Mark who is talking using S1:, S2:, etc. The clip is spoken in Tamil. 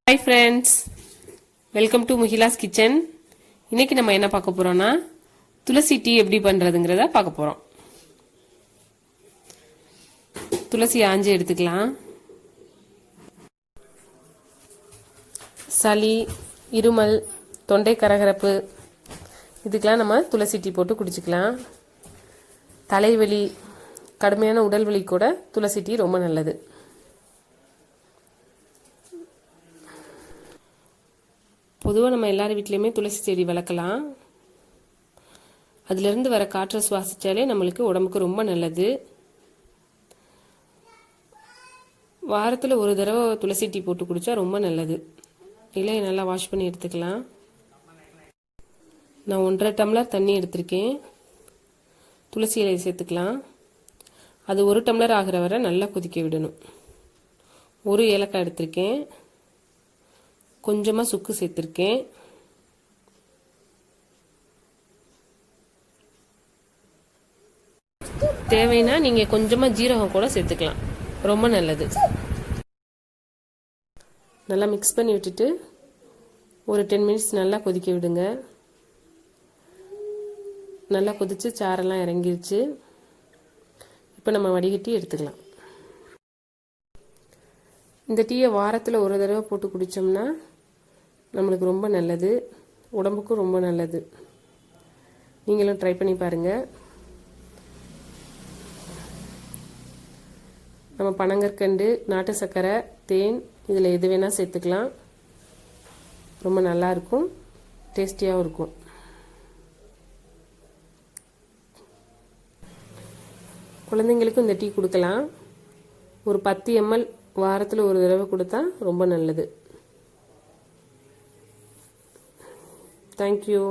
S1: Hi friends, welcome to Mugila's kitchen. இன்னைக்கு நம்ம என்ன பார்க்க போறோம்னா துளசி டீ எப்படி பண்றதுங்கறத பார்க்க போறோம். துளசி ஆஞ்சி எடுத்துக்கலாம். சளி, இருமல், தொண்டை கரகரப்பு இதுக்கெல்லாம் நம்ம துளசி டீ போட்டு குடிச்சுக்கலாம். தலைவலி, கடுமையான உடல் வலி கூட துளசி டீ ரொம்ப நல்லது. பொதுவாக நம்ம எல்லார் வீட்லேயுமே துளசி செடி வளர்க்கலாம். அதிலிருந்து வர காற்றை சுவாசித்தாலே நம்மளுக்கு உடம்புக்கு ரொம்ப நல்லது. வாரத்தில் ஒரு தடவை துளசி டீ போட்டு குடித்தா ரொம்ப நல்லது. இலையை நல்லா வாஷ் பண்ணி எடுத்துக்கலாம். நான் 1.5 டம்ளர் தண்ணி எடுத்திருக்கேன். துளசி இலையை சேர்த்துக்கலாம். அது 1 டம்ளர் ஆகிற வரை நல்லா கொதிக்க விடணும். ஒரு ஏலக்காய் எடுத்திருக்கேன். கொஞ்சமாக சுக்கு சேர்த்துருக்கேன். தேவைன்னா நீங்கள் கொஞ்சமாக ஜீரகம் கூட சேர்த்துக்கலாம், ரொம்ப நல்லது. நல்லா மிக்ஸ் பண்ணி விட்டுட்டு ஒரு 10 மினிட்ஸ் நல்லா கொதிக்க விடுங்க. நல்லா கொதிச்சு சாரெல்லாம் இறங்கிருச்சு. இப்போ நம்ம வடிகட்டி எடுத்துக்கலாம். இந்த டீயை வாரத்தில் ஒரு தடவை போட்டு குடித்தோம்னா நம்மளுக்கு ரொம்ப நல்லது, உடம்புக்கும் ரொம்ப நல்லது. நீங்களும் ட்ரை பண்ணி பாருங்கள். நம்ம பனங்கற்கண்டு, நாட்டு சர்க்கரை, தேன் இதில் எது வேணால் சேர்த்துக்கலாம். ரொம்ப நல்லாயிருக்கும், டேஸ்டியாகவும் இருக்கும். குழந்தைங்களுக்கும் இந்த டீ கொடுக்கலாம். ஒரு 10 ml வாரத்தில் ஒரு தடவை கொடுத்தா ரொம்ப நல்லது. Thank you.